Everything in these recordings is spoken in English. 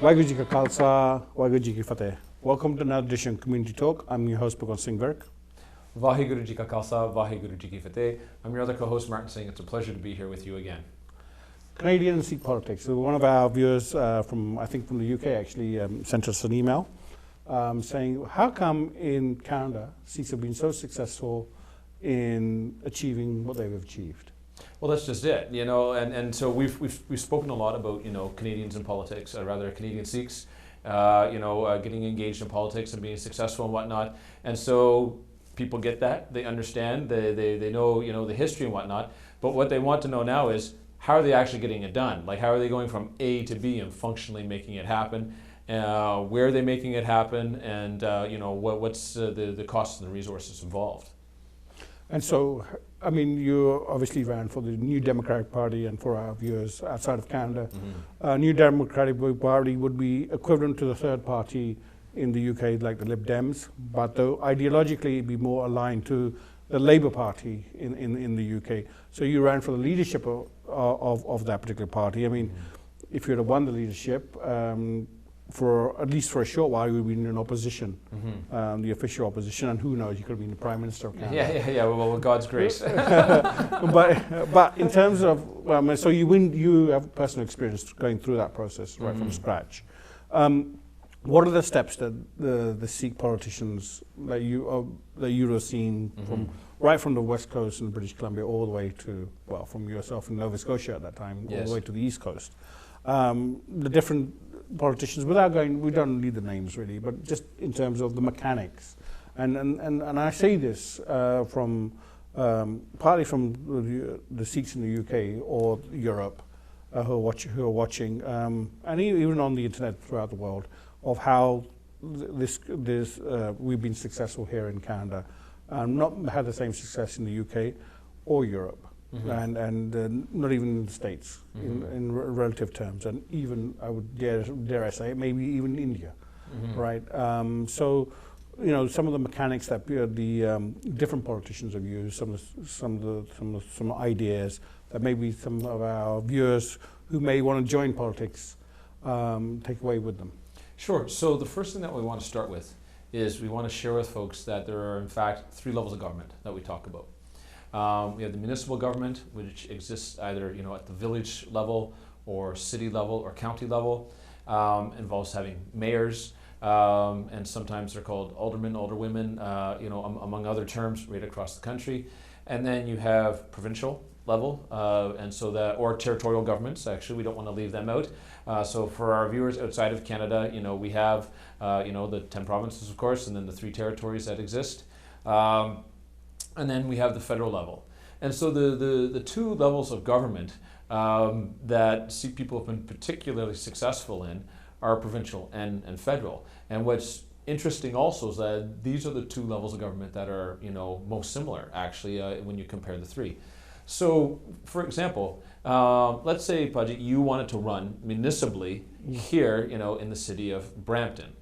Waheguru Ji Ka Khalsa, Waheguru Ji Ki Fateh. Welcome to another edition of Community Talk. I'm your host, Bhagwant Singh Martin Singh. Vaheguru Ji Ka Khalsa, Vaheguru Ji Ki Fateh. I'm your other co-host, Martin Singh. It's a pleasure to be here with you again. Canadian Sikh Politics. So one of our viewers from the UK actually sent us an email saying, how come in Canada Sikhs have been so successful in achieving what they've achieved? Well, that's just it, and so we've spoken a lot about, Canadians in politics, or rather Canadian Sikhs, getting engaged in politics and being successful and whatnot. And so people get that, they understand, they know, the history and whatnot. But what they want to know now is, how are they actually getting it done? Like, how are they going from A to B and functionally making it happen? Where are they making it happen? And, what's the costs and the resources involved? And so, I mean, you obviously ran for the New Democratic Party, and for our viewers outside of Canada, New Democratic Party would be equivalent to the third party in the UK, like the Lib Dems, but though ideologically it'd be more aligned to the Labour Party in the UK. So you ran for the leadership of that particular party. I mean, if you'd have won the leadership, for at least for a short while, you would have been in opposition, the official opposition, and who knows, you could have been the Prime Minister of Canada. Yeah. Well, with God's grace. but in terms of, so you have personal experience going through that process right from scratch. What are the steps that the Sikh politicians that you have seen right from the West Coast and British Columbia all the way to, well, from yourself in Nova Scotia at that time, all the way to the East Coast, the different politicians, without going, we don't need the names really, but just in terms of the mechanics, and I say this from partly from the Sikhs in the UK or Europe who are watching, and even on the internet throughout the world, of how we've been successful here in Canada, not had the same success in the UK or Europe. And not even in the States in relative terms, and even I would dare I say maybe even India, right? So, some of the mechanics that the different politicians have used, some ideas that maybe some of our viewers who may want to join politics take away with them. Sure. So the first thing that we want to start with is we want to share with folks that there are in fact 3 levels of government that we talk about. We have the municipal government, which exists either at the village level or city level or county level. Involves having mayors, and sometimes they're called aldermen, alderwomen, among other terms right across the country. And then you have provincial level, and so or territorial governments. Actually, we don't want to leave them out. So for our viewers outside of Canada, we have the 10 provinces, of course, and then the 3 territories that exist. And then we have the federal level. And so the 2 levels of government that Sikh people have been particularly successful in are provincial and federal. And what's interesting also is that these are the 2 levels of government that are most similar, actually, when you compare the 3. So, for example, let's say, Pajit, you wanted to run municipally here, in the city of Brampton.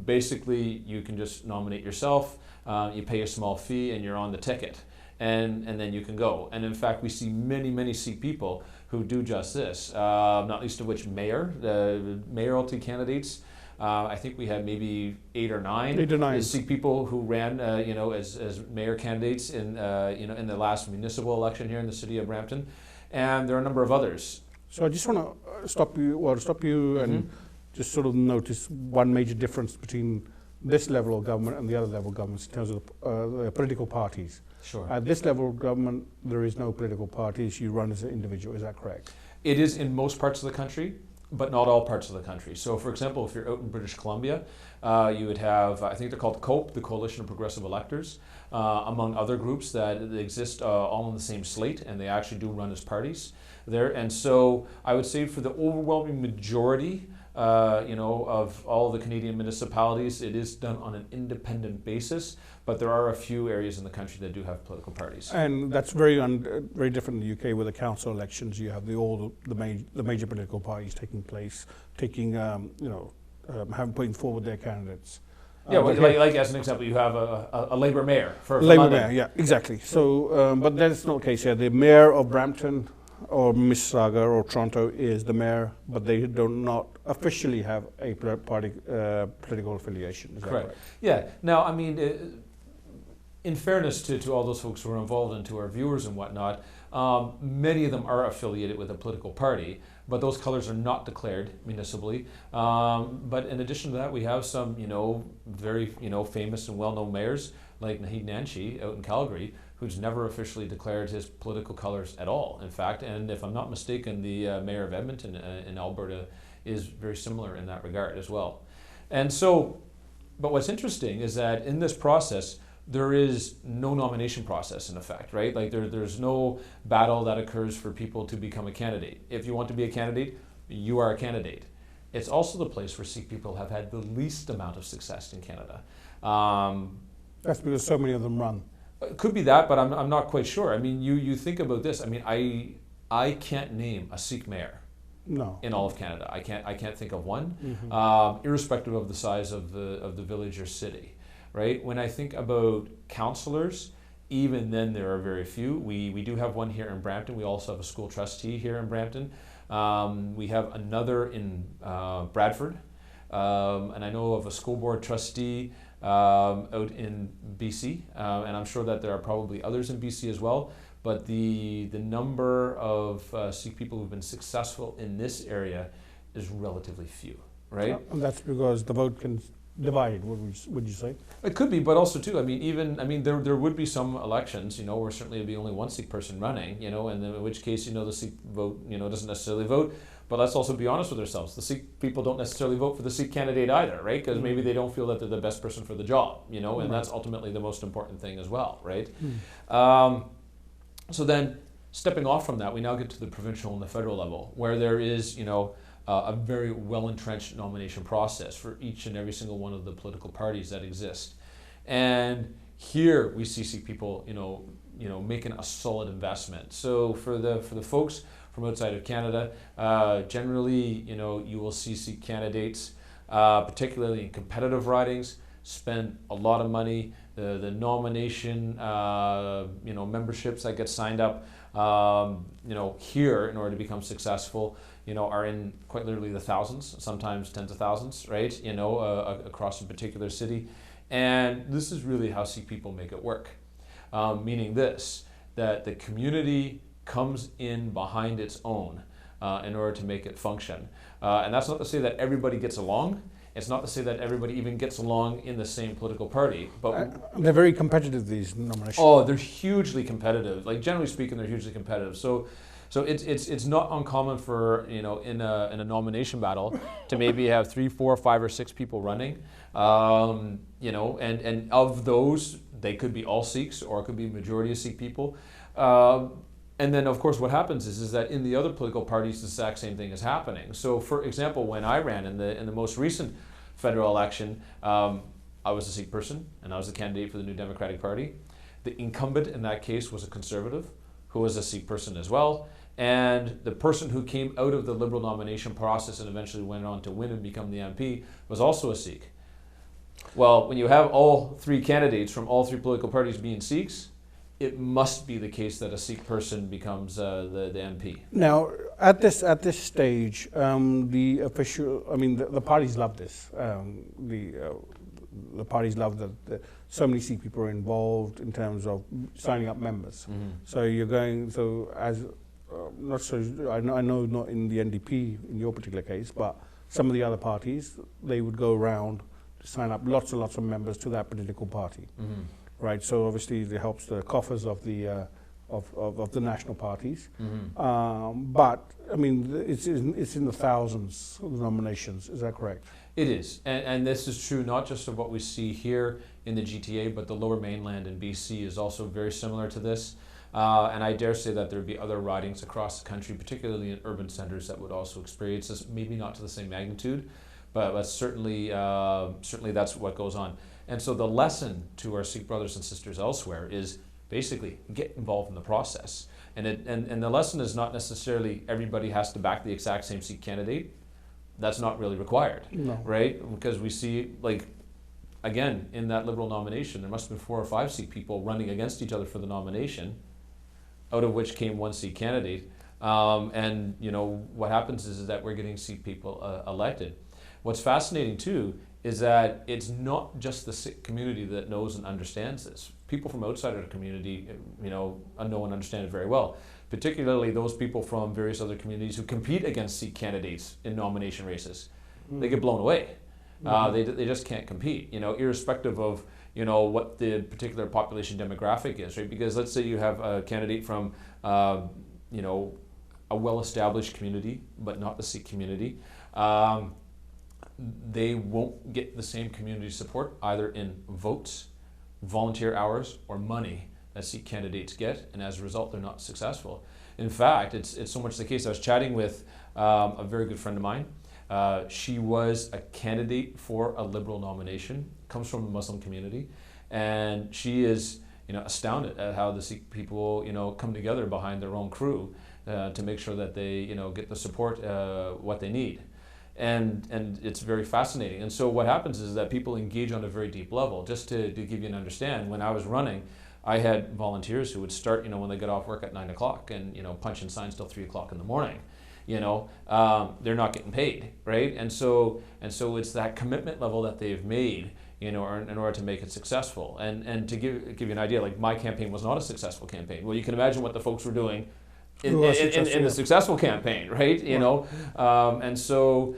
Basically, you can just nominate yourself. You pay a small fee and you're on the ticket, and then you can go. And in fact, we see many Sikh people who do just this, not least of which mayoralty candidates. I think we had maybe 8 or 9 Sikh people who ran, as mayor candidates in the last municipal election here in the city of Brampton, and there are a number of others. So I just want to stop you and just sort of notice one major difference between this level of government and the other level of governments in terms of the political parties. Sure. At this level of government, there is no political parties. You run as an individual. Is that correct? It is in most parts of the country, but not all parts of the country. So, for example, if you're out in British Columbia, you would have, I think they're called COPE, the Coalition of Progressive Electors, among other groups that exist all on the same slate, and they actually do run as parties there. And so I would say for the overwhelming majority of all the Canadian municipalities, it is done on an independent basis, but there are a few areas in the country that do have political parties. And that's very different in the UK, with the council elections. You have the major political parties taking place, putting forward their candidates. Yeah, like as an example, you have a Labour mayor for Labour London. mayor, yeah, exactly. So, but that's not the case here. The mayor of Brampton or Mississauga or Toronto is the mayor, but they do not officially have a party political affiliation. Is that correct? Yeah. Now, I mean, in fairness to all those folks who are involved and to our viewers and whatnot, many of them are affiliated with a political party, but those colors are not declared municipally. But in addition to that, we have some, very, famous and well-known mayors like Naheed Nancy out in Calgary, who's never officially declared his political colors at all, in fact. And if I'm not mistaken, the mayor of Edmonton in Alberta is very similar in that regard as well. And so, but what's interesting is that in this process, there is no nomination process in effect, right? Like there's no battle that occurs for people to become a candidate. If you want to be a candidate, you are a candidate. It's also the place where Sikh people have had the least amount of success in Canada. That's because so many of them run. It could be that, but I'm not quite sure. I mean, you think about this. I mean, I can't name a Sikh mayor. No. In all of Canada, I can't think of one, irrespective of the size of the village or city. Right? When I think about councillors, even then there are very few. We do have one here in Brampton. We also have a school trustee here in Brampton. We have another in Bradford. And I know of a school board trustee out in BC. And I'm sure that there are probably others in BC as well. But the number of Sikh people who've been successful in this area is relatively few, right? And that's because the vote can divide, would you say? It could be, but also too, there would be some elections, where certainly there'd be only one Sikh person running, and then in which case, the Sikh vote, doesn't necessarily vote. But let's also be honest with ourselves. The Sikh people don't necessarily vote for the Sikh candidate either, right? Because maybe they don't feel that they're the best person for the job, and that's ultimately the most important thing as well, right? So then, stepping off from that, we now get to the provincial and the federal level, where there is, a very well-entrenched nomination process for each and every single one of the political parties that exist. And here we see Sikh people, making a solid investment. So for the folks from outside of Canada, generally, you will see Sikh candidates, particularly in competitive ridings, spend a lot of money. The nomination, memberships that get signed up, here in order to become successful, are in quite literally the thousands, sometimes tens of thousands, right? Across a particular city. And this is really how Sikh people make it work. Meaning this, that the community comes in behind its own in order to make it function. And that's not to say that everybody gets along. It's not to say that everybody even gets along in the same political party, but they're very competitive, these nominations. Oh, they're hugely competitive. Like generally speaking, they're hugely competitive. So it's not uncommon for in a nomination battle to maybe have 3, 4, 5, or 6 people running. And of those, they could be all Sikhs or it could be a majority of Sikh people. And then, of course, what happens is that in the other political parties, the exact same thing is happening. So, for example, when I ran in the most recent federal election, I was a Sikh person, and I was the candidate for the New Democratic Party. The incumbent in that case was a Conservative, who was a Sikh person as well. And the person who came out of the Liberal nomination process and eventually went on to win and become the MP was also a Sikh. Well, when you have all 3 candidates from all 3 political parties being Sikhs, it must be the case that a Sikh person becomes the MP. Now, at this stage, the official, the parties love this. The parties love that so many Sikh people are involved in terms of signing up members. Mm-hmm. So you're going. So as not so, I know not in the NDP in your particular case, but some of the other parties, they would go around to sign up lots and lots of members to that political party. Mm-hmm. Right, so obviously it helps the coffers of the national parties, but it's in the thousands of thousands. Is that correct? It is, and this is true not just of what we see here in the GTA, but the Lower Mainland in BC is also very similar to this. And I dare say that there would be other ridings across the country, particularly in urban centres, that would also experience this. Maybe not to the same magnitude, but certainly that's what goes on. And so the lesson to our Sikh brothers and sisters elsewhere is basically get involved in the process. And the lesson is not necessarily everybody has to back the exact same Sikh candidate. That's not really required, no. Right? Because we see, again, in that Liberal nomination, there must have been 4 or 5 Sikh people running against each other for the nomination, out of which came one Sikh candidate. And what happens is that we're getting Sikh people elected. What's fascinating too is that it's not just the Sikh community that knows and understands this. People from outside of the community, know and understand it very well. Particularly those people from various other communities who compete against Sikh candidates in nomination races. They get blown away. They just can't compete, irrespective of, what the particular population demographic is, right? Because let's say you have a candidate from, a well-established community, but not the Sikh community. They won't get the same community support either in votes, volunteer hours, or money that Sikh candidates get, and as a result, they're not successful. In fact, it's so much the case. I was chatting with a very good friend of mine. She was a candidate for a Liberal nomination, comes from the Muslim community, and she is astounded at how the Sikh people come together behind their own crew to make sure that they get the support what they need. And it's very fascinating. And so what happens is that people engage on a very deep level. Just to give you an understand, when I was running, I had volunteers who would start, when they get off work at 9 o'clock and, punch in signs till 3 o'clock in the morning. They're not getting paid, right? And so it's that commitment level that they've made, in order to make it successful. And to give you an idea, like my campaign was not a successful campaign. Well, you can imagine what the folks were doing in the successful campaign, right? And so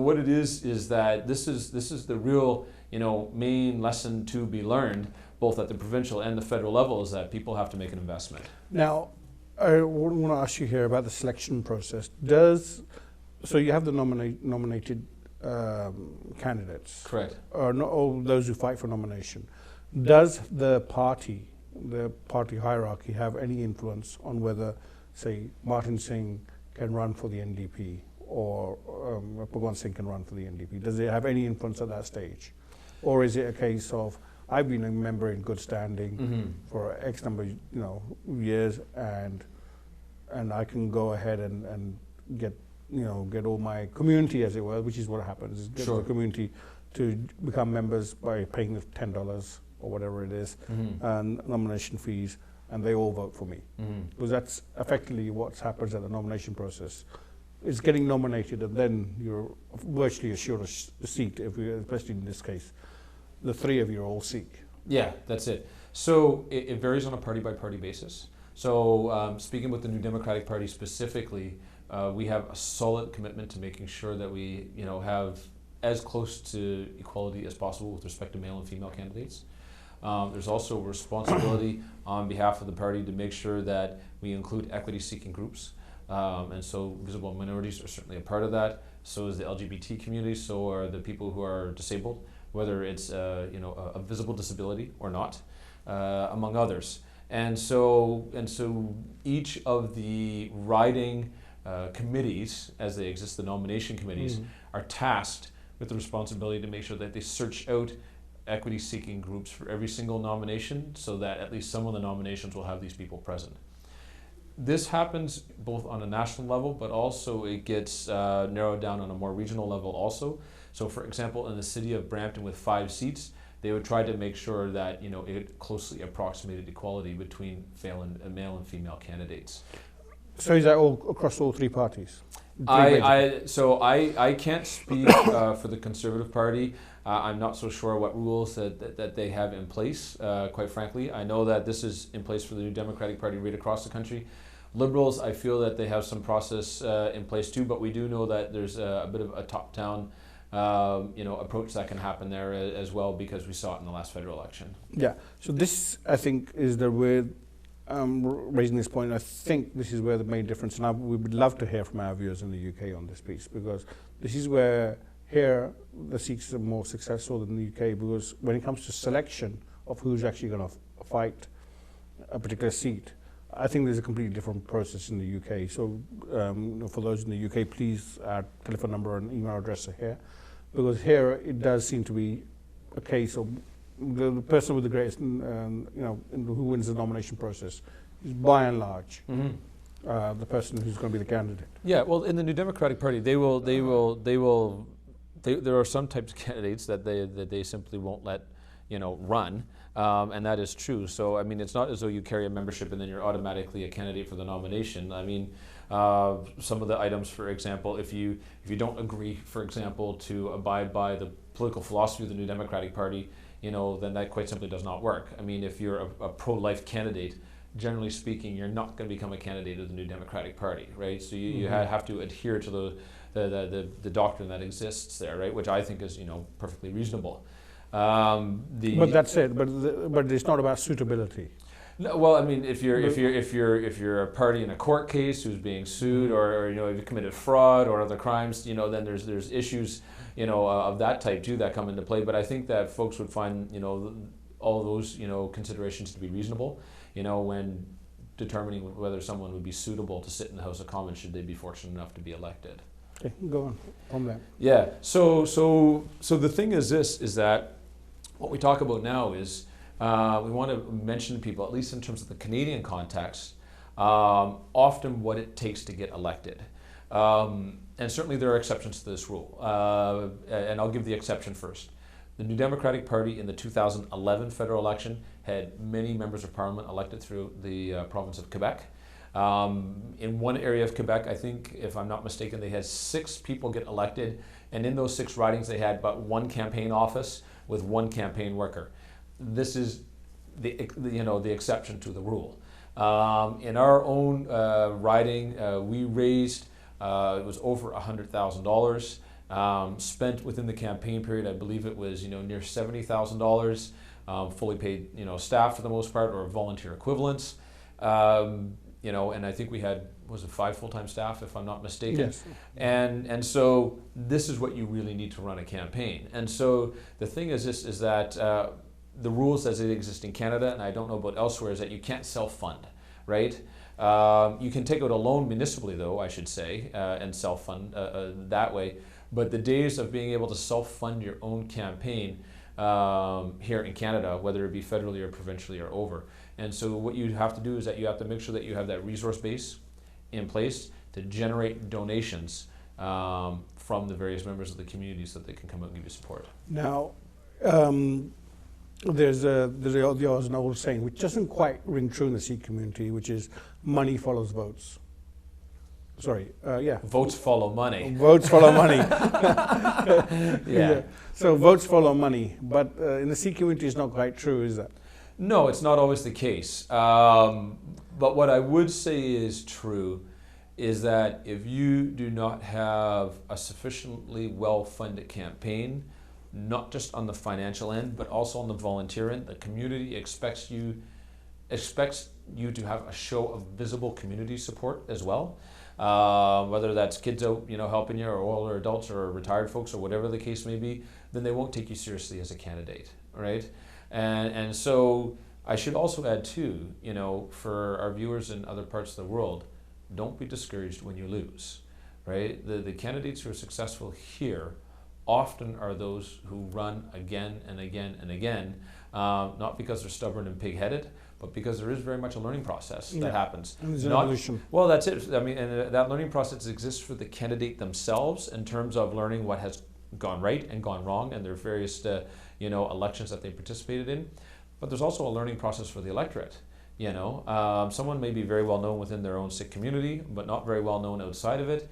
what it is that this is the real main lesson to be learned, both at the provincial and the federal level, is that people have to make an investment. Now, I want to ask you here about the selection process. So you have the nominated candidates, correct? Or not all those who fight for nomination. Does the party hierarchy have any influence on whether, say, Martin Singh can run for the NDP or Bhagwant Singh can run for the NDP? Does it have any influence at that stage? Or is it a case of, I've been a member in good standing for X number of years, and I can go ahead and get all my community, as it were, which is what happens, is get the community to become members by paying the $10 or whatever it is, and nomination fees, and they all vote for me. Because that's effectively what happens at the nomination process. It's getting nominated, and then you're virtually assured a seat, especially in this case. The three of you are all Sikh. Yeah, that's it. So it varies on a party-by-party basis. So speaking with the New Democratic Party specifically, we have a solid commitment to making sure that we have as close to equality as possible with respect to male and female candidates. There's also a responsibility on behalf of the party to make sure that we include equity-seeking groups. And so visible minorities are certainly a part of that. So is the LGBT community, so are the people who are disabled, whether it's a visible disability or not, among others. And so each of the riding committees, as they exist, the nomination committees, are tasked with the responsibility to make sure that they search out equity-seeking groups for every single nomination, so that at least some of the nominations will have these people present. This happens both on a national level, but also it gets narrowed down on a more regional level also. So for example, in the city of Brampton with 5 seats, they would try to make sure that it closely approximated equality between male and female candidates. So is that all across all three parties? I can't speak for the Conservative Party. I'm not so sure what rules that they have in place, quite frankly. I know that this is in place for the New Democratic Party right across the country. Liberals, I feel that they have some process in place too, but we do know that there's a bit of a top-down approach that can happen there as well, because we saw it in the last federal election. Yeah, so this, I think, is the way raising this point. I think this is where the main difference, and we would love to hear from our viewers in the UK on this piece, because this is where here the Sikhs are more successful than the UK, because when it comes to selection of who's actually going to fight a particular seat, I think there's a completely different process in the UK. So for those in the UK, please, our telephone number and email address are here, because here it does seem to be a case of the person with the greatest, who wins the nomination process is by and large the person who's going to be the candidate. Yeah, well, in the New Democratic Party, there are some types of candidates that they simply won't let run, and that is true. So I mean, it's not as though you carry a membership and then you're automatically a candidate for the nomination. I mean, some of the items, for example, if you don't agree, for example, to abide by the political philosophy of the New Democratic Party, then that quite simply does not work. I mean, if you're a pro-life candidate, generally speaking, you're not going to become a candidate of the New Democratic Party, right? So you have to adhere to the doctrine that exists there, right? Which I think is perfectly reasonable. But that's it. But it's not about suitability. No, well, I mean, if you're a party in a court case who's being sued, or if you committed fraud or other crimes, then there's issues of that type too that come into play. But I think that folks would find all those considerations to be reasonable, when determining whether someone would be suitable to sit in the House of Commons should they be fortunate enough to be elected. Okay, go on that. Yeah. So the thing is that what we talk about now is we want to mention to people, at least in terms of the Canadian context, often what it takes to get elected. And certainly there are exceptions to this rule. And I'll give the exception first. The New Democratic Party in the 2011 federal election had many members of parliament elected through the province of Quebec. In one area of Quebec, I think, if I'm not mistaken, they had 6 people get elected, and in those 6 ridings they had but one campaign office with one campaign worker. This is the exception to the rule. In our own riding, we raised it was over $100,000. Spent within the campaign period, I believe it was near $70,000. Fully paid staff for the most part, or volunteer equivalents. And I think we had, was it 5 full-time staff, if I'm not mistaken? Yes. And so this is what you really need to run a campaign. And so the thing is this, is that the rules as they exist in Canada, and I don't know about elsewhere, is that you can't self-fund, right? You can take out a loan municipally, though, I should say, and self-fund that way. But the days of being able to self-fund your own campaign here in Canada, whether it be federally or provincially, are over. And so what you have to do is that you have to make sure that you have that resource base in place to generate donations from the various members of the community so that they can come out and give you support. Now, there's an old saying which doesn't quite ring true in the Sikh community, which is money follows votes. Sorry, yeah. Votes follow money. Votes follow money. Yeah. So votes follow money, but in the Sikh community it's not quite true, is that? No, it's not always the case. But what I would say is true is that if you do not have a sufficiently well-funded campaign, not just on the financial end, but also on the volunteer end, the community expects you to have a show of visible community support as well. Whether that's kids out, helping you, or older adults, or retired folks, or whatever the case may be, then they won't take you seriously as a candidate, right? And so I should also add too, for our viewers in other parts of the world, don't be discouraged when you lose, right? The candidates who are successful here often are those who run again and again and again, not because they're stubborn and pig-headed, but because there is very much a learning process that happens. And there's an evolution. Well, that's it. I mean, and that learning process exists for the candidate themselves in terms of learning what has gone right and gone wrong, and their various elections that they participated in. But there's also a learning process for the electorate. Someone may be very well known within their own Sikh community, but not very well known outside of it.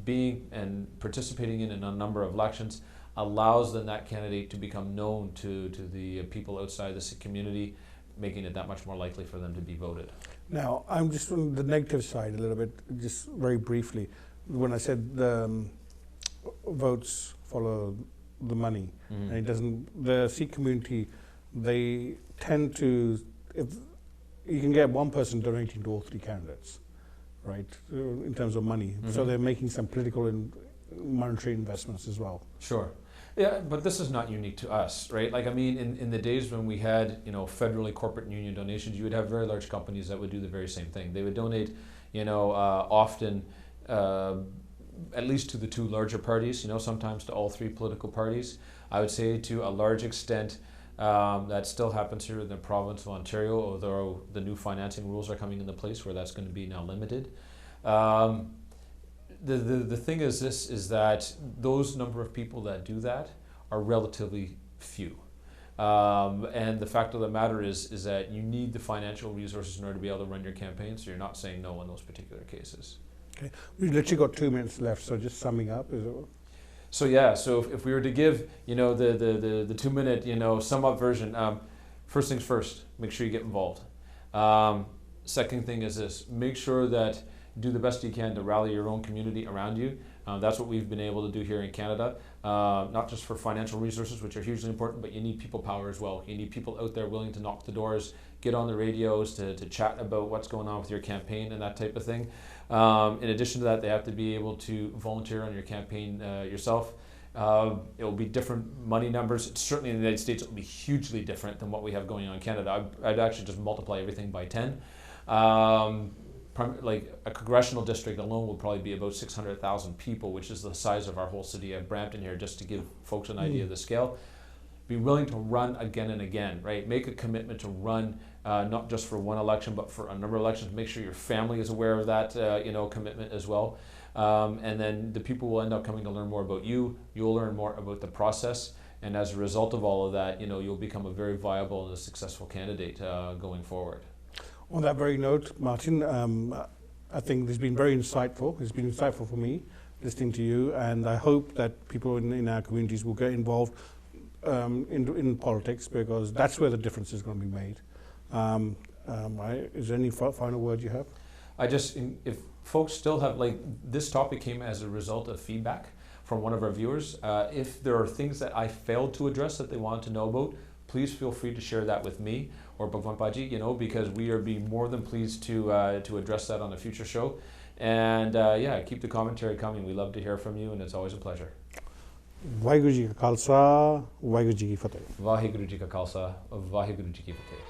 Being and participating in a number of elections allows then that candidate to become known to the people outside the Sikh community, making it that much more likely for them to be voted. Now, I'm just on the negative side a little bit, just very briefly. When I said votes follow the money, and it doesn't, the Sikh community, they tend to, if you can get one person donating to all 3 candidates, right, in terms of money. So they're making some political and monetary investments as well. Sure. Yeah, but this is not unique to us, right? Like, I mean, in the days when we had, federally corporate and union donations, you would have very large companies that would do the very same thing. They would donate, often at least to the 2 larger parties, sometimes to all 3 political parties. I would say to a large extent, that still happens here in the province of Ontario, although the new financing rules are coming into place where that's going to be now limited. The thing is this, is that those number of people that do that are relatively few. And the fact of the matter is that you need the financial resources in order to be able to run your campaign, so you're not saying no in those particular cases. Okay, we've literally got 2 minutes left, so just summing up, is it? So yeah, so if we were to give, the 2 minute, sum up version, first things first, make sure you get involved. Second thing is this, make sure that do the best you can to rally your own community around you. That's what we've been able to do here in Canada, not just for financial resources, which are hugely important, but you need people power as well. You need people out there willing to knock the doors, get on the radios to chat about what's going on with your campaign and that type of thing. In addition to that, they have to be able to volunteer on your campaign yourself. It will be different money numbers. Certainly in the United States, it will be hugely different than what we have going on in Canada. I'd actually just multiply everything by 10. Like a congressional district alone will probably be about 600,000 people, which is the size of our whole city of Brampton here, just to give folks an idea of the scale. Be willing to run again and again, right? Make a commitment to run not just for one election, but for a number of elections. Make sure your family is aware of that, commitment as well. And then the people will end up coming to learn more about you. You'll learn more about the process. And as a result of all of that, you'll become a very viable and a successful candidate going forward. On that very note, Martin, I think this has been very insightful. It's been insightful for me listening to you, and I hope that people in our communities will get involved in politics, because that's where the difference is going to be made. Is there any final word you have? If folks still have, this topic came as a result of feedback from one of our viewers. If there are things that I failed to address that they wanted to know about, please feel free to share that with me or Bhagwant Baji, because we are being more than pleased to address that on a future show. And keep the commentary coming. We love to hear from you, and it's always a pleasure. Vaheguru Ji Ka Khalsa, Vaheguru Ji Ki Fateh. Vaheguru Ji Ka Khalsa, Vaheguru Ji Ki Fateh.